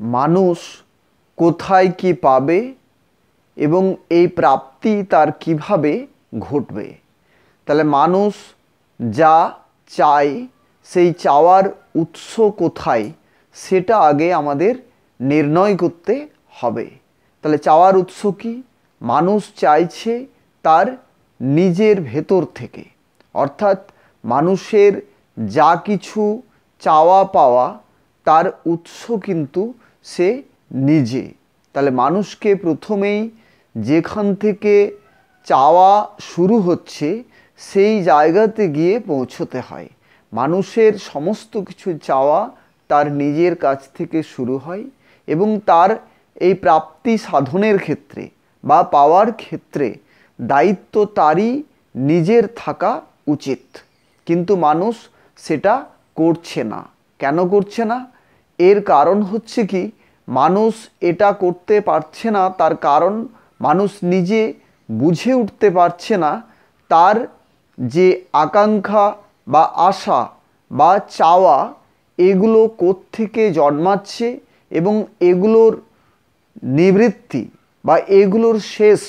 মানুষ কোথায় কি পাবে এবং এই প্রাপ্তি তার কিভাবে ঘটবে। তাহলে মানুষ যা চায় সেই চাওয়ার উৎস কোথায় সেটা আগে আমাদের নির্ণয় করতে হবে। তাহলে চাওয়ার উৎস কি? মানুষ চাইছে তার নিজের ভেতর থেকে, অর্থাৎ মানুষের যা কিছু চাওয়া পাওয়া তার উৎস কিন্তু সে নিজে। তাহলে মানুষকে প্রথমেই যেখান থেকে চাওয়া শুরু হচ্ছে সেই জায়গাতে গিয়ে পৌঁছতে হয়। মানুষের সমস্ত কিছু চাওয়া তার নিজের কাছ থেকে শুরু হয় এবং তার এই প্রাপ্তি সাধনের ক্ষেত্রে বা পাওয়ার ক্ষেত্রে দায়িত্ব তারই নিজের থাকা উচিত। কিন্তু মানুষ সেটা করছে না। কেন করছে না? এর কারণ হচ্ছে কি, মানুষ এটা করতে পারছে না তার কারণ মানুষ নিজে বুঝে উঠতে পারছে না তার যে আকাঙ্ক্ষা বা আশা বা চাওয়া এগুলো কোত্থেকে জন্মাচ্ছে এবং এগুলোর নিবৃত্তি বা এগুলোর শেষ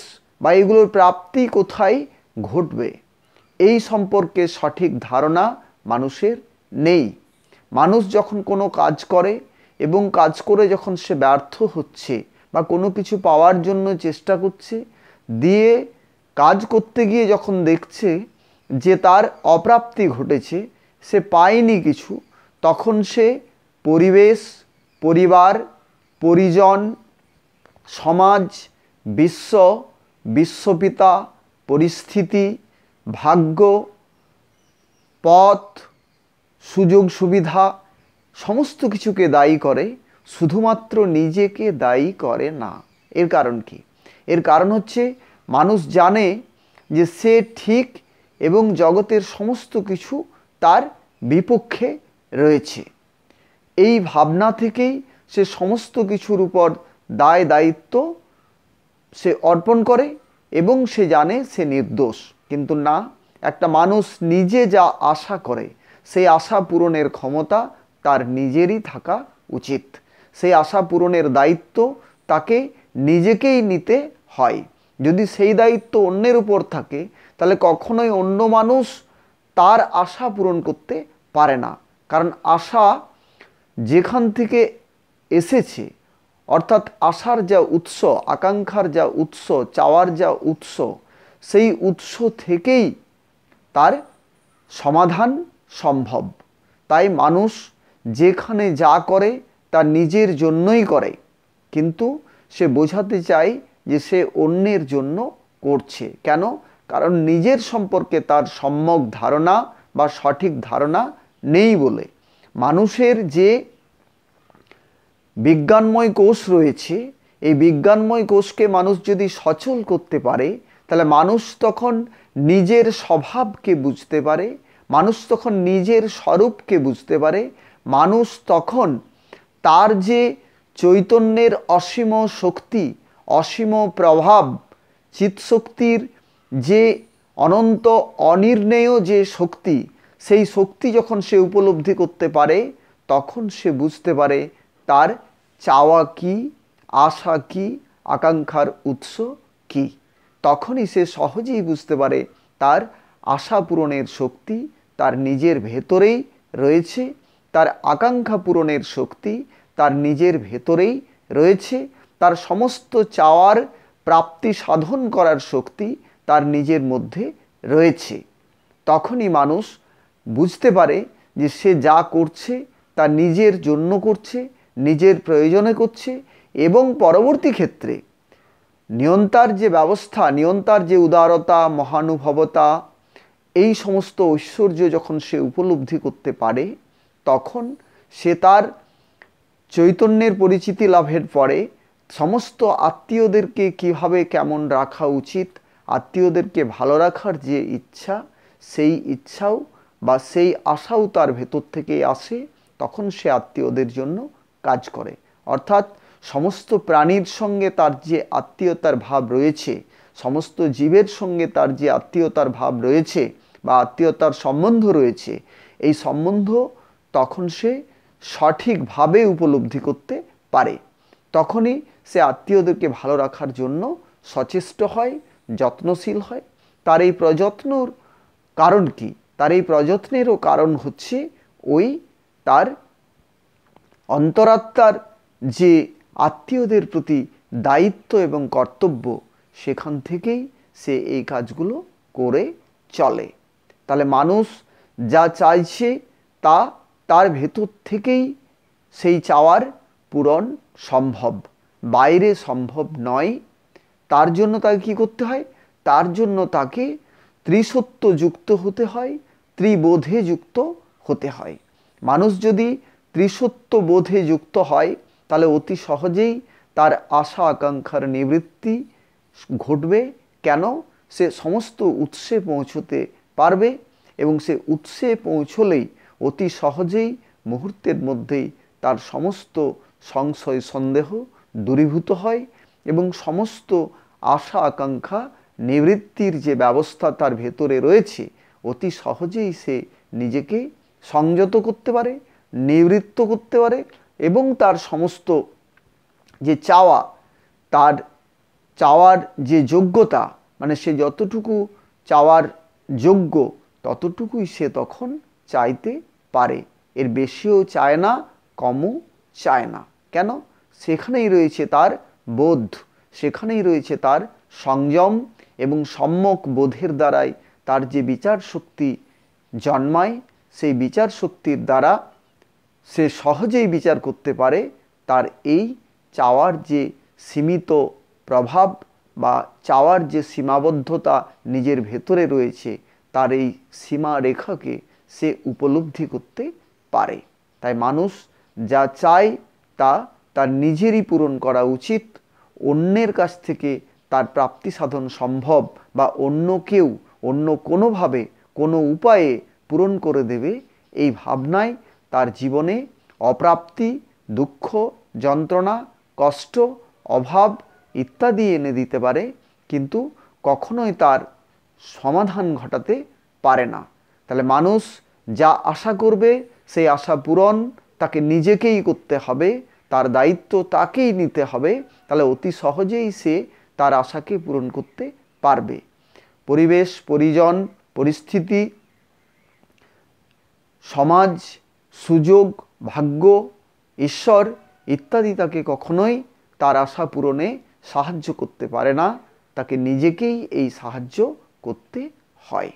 বা এগুলোর প্রাপ্তি কোথায় ঘটবে এই সম্পর্কে সঠিক ধারণা মানুষের নেই। মানুষ যখন কোনো কাজ করে এবং কাজ করে যখন সে ব্যর্থ হচ্ছে বা কোনো কিছু পাওয়ার জন্য চেষ্টা করছে, দিয়ে কাজ করতে গিয়ে যখন দেখছে যে তার অপ্রাপ্তি ঘটেছে, সে পায়নি কিছু, তখন সে পরিবেশ, পরিবার, পরিজন, সমাজ, বিশ্ব, বিশ্বপিতা, পরিস্থিতি, ভাগ্য, পথ, সুযোগ সুবিধা সমস্ত কিছুকে দায়ী করে, শুধুমাত্র নিজেকে দায়ী করে না। এর কারণ কি? এর কারণ হচ্ছে মানুষ জানে যে সে ঠিক এবং জগতের সমস্ত কিছু তার বিপক্ষে রয়েছে। এই ভাবনা থেকেই সে সমস্ত কিছুর উপর দায় দায়িত্ব সে অর্পণ করে এবং সে জানে সে নির্দোষ। কিন্তু না, একটা মানুষ নিজে যা আশা করে সেই আশা পূরণের ক্ষমতা তার নিজেরই থাকা উচিত। সেই আশা পূরণের দায়িত্ব তাকে নিজেকেই নিতে হয়। যদি সেই দায়িত্ব অন্যের উপর থাকে তাহলে কখনোই অন্য মানুষ তার আশা পূরণ করতে পারে না। কারণ আশা যেখান থেকে এসেছে, অর্থাৎ আশার যা উৎস, আকাঙ্ক্ষার যা উৎস, চাওয়ার যা উৎস, সেই উৎস থেকেই তার সমাধান সম্ভব। তাই মানুষ যেখানে যা করে তা নিজের জন্যই করে, কিন্তু সে বোঝাতে চায় যে সে অন্যের জন্য করছে। কেন? কারণ নিজের সম্পর্কে তার সম্যক ধারণা বা সঠিক ধারণা নেই বলে। মানুষের যে বিজ্ঞানময় কোষ রয়েছে, এই বিজ্ঞানময় কোষকে মানুষ যদি সচল করতে পারে তাহলে মানুষ তখন নিজের স্বভাবকে বুঝতে পারে, মানুষ তখন নিজের স্বরূপকে বুঝতে পারে, মানুষ তখন তার যে চৈতন্যের অসীম শক্তি, অসীম প্রভাব, চিৎশক্তির যে অনন্ত অনির্ণেয় যে শক্তি, সেই শক্তি যখন সে উপলব্ধি করতে পারে তখন সে বুঝতে পারে তার চাওয়া কি, আশা কি, আকাঙ্ক্ষার উৎস কি। তখনই সে সহজেই বুঝতে পারে তার আশা পূরণের শক্তি তার নিজের ভেতরেই রয়েছে, তার আকাঙ্ক্ষা পূরণের শক্তি তার নিজের ভেতরেই রয়েছে, তার সমস্ত চাওয়ার প্রাপ্তি সাধন করার শক্তি তার নিজের মধ্যে রয়েছে। তখনই মানুষ বুঝতে পারে যে সে যা করছে তা নিজের জন্য করছে, নিজের প্রয়োজনে করছে এবং পরবর্তী ক্ষেত্রে নিয়ন্তার যে ব্যবস্থা, নিয়ন্তার যে উদারতা, মহানুভবতা, এই সমস্ত ঐশ্বর্য যখন সে উপলব্ধি করতে পারে তখন সে তার চৈতন্যের পরিচিতি লাভের পরে সমস্ত আত্মীয়দেরকে কিভাবে কেমন রাখা উচিত, আত্মীয়দেরকে ভালো রাখার যে ইচ্ছা, সেই ইচ্ছাও বা সেই আশাও তার ভেতর থেকেই আসে। তখন সে আত্মীয়দের জন্য কাজ করে। অর্থাৎ সমস্ত প্রাণীর সঙ্গে তার যে আত্মীয়তার ভাব রয়েছে, সমস্ত জীবের সঙ্গে তার যে আত্মীয়তার ভাব রয়েছে বা আত্মীয়তার সম্বন্ধ রয়েছে, এই সম্বন্ধ তখন সে সঠিকভাবে উপলব্ধি করতে পারে। তখনই সে আত্মীয়দেরকে ভালো রাখার জন্য সচেষ্ট হয়, যত্নশীল হয়। তার এই প্রযত্নর কারণ কি? তার এই প্রযত্নেরও কারণ হচ্ছে ওই তার অন্তরাত্মার যে আত্মীয়দের প্রতি দায়িত্ব এবং কর্তব্য, সেখান থেকেই সে এই কাজগুলো করে চলে। তাহলে মানুষ যা চাইছে তা তার ভেতর থেকেই সেই চাওয়ার পূরণ সম্ভব, বাইরে সম্ভব নয়। তার জন্য তাকে কী করতে হয়? তার জন্য তাকে ত্রিসত্য যুক্ত হতে হয়, ত্রিবোধে যুক্ত হতে হয়। মানুষ যদি ত্রিসত্য বোধে যুক্ত হয় তাহলে অতি সহজেই তার আশা আকাঙ্ক্ষার নিবৃত্তি ঘটবে। কেন? সে সমস্ত উৎসে পৌঁছতে পারবে এবং সে উৎসে পৌঁছলেই অতি সহজেই মুহূর্তের মধ্যেই তার সমস্ত সংশয় সন্দেহ দূরীভূত হয় এবং সমস্ত আশা আকাঙ্ক্ষা নিবৃত্তির যে ব্যবস্থা তার ভেতরে রয়েছে, অতি সহজেই সে নিজেকে সংযত করতে পারে, নিবৃত্ত করতে পারে এবং তার সমস্ত যে চাওয়া, তার চাওয়ার যে যোগ্যতা, মানে সে যতটুকু চাওয়ার যোগ্য ততটুকুই সে তখন চাইতে পারে। এর বেশিও চায় না, কমও চায় না। কেন? সেখানেই রয়েছে তার বোধ, সেখানেই রয়েছে তার সংযম এবং সম্যক বোধের দ্বারাই তার যে বিচার শক্তি জন্মায়, সেই বিচার শক্তির দ্বারা সে সহজেই বিচার করতে পারে তার এই চাওয়ার যে সীমিত প্রভাব বা চাওয়ার যে সীমাবদ্ধতা নিজের ভেতরে রয়েছে, তার এই সীমারেখাকে সে উপলব্ধি করতে পারে। তাই মানুষ যা চায় তা তার নিজেরই পূরণ করা উচিত। অন্যের কাছ থেকে তার প্রাপ্তি সাধন সম্ভব বা অন্য কেউ অন্য কোনোভাবে কোনো উপায়ে পূরণ করে দেবে, এই ভাবনায় তার জীবনে অপ্রাপ্তি, দুঃখ, যন্ত্রণা, কষ্ট, অভাব ইত্যাদি এনে দিতে পারে, কিন্তু কখনোই তার সমাধান ঘটাতে পারে না। তাহলে মানুষ যা আশা করবে সেই আশা পূরণ তাকে নিজেকেই করতে হবে, তার দায়িত্ব তাকেই নিতে হবে। তাহলে অতি সহজেই সে তার আশাকে পূরণ করতে পারবে। পরিবেশ, পরিজন, পরিস্থিতি, সমাজ, সুযোগ, ভাগ্য, ঈশ্বর ইত্যাদি তাকে কখনোই তার আশা পূরণে সাহায্য করতে পারে না। তাকে নিজেকেই এই সাহায্য করতে হয়।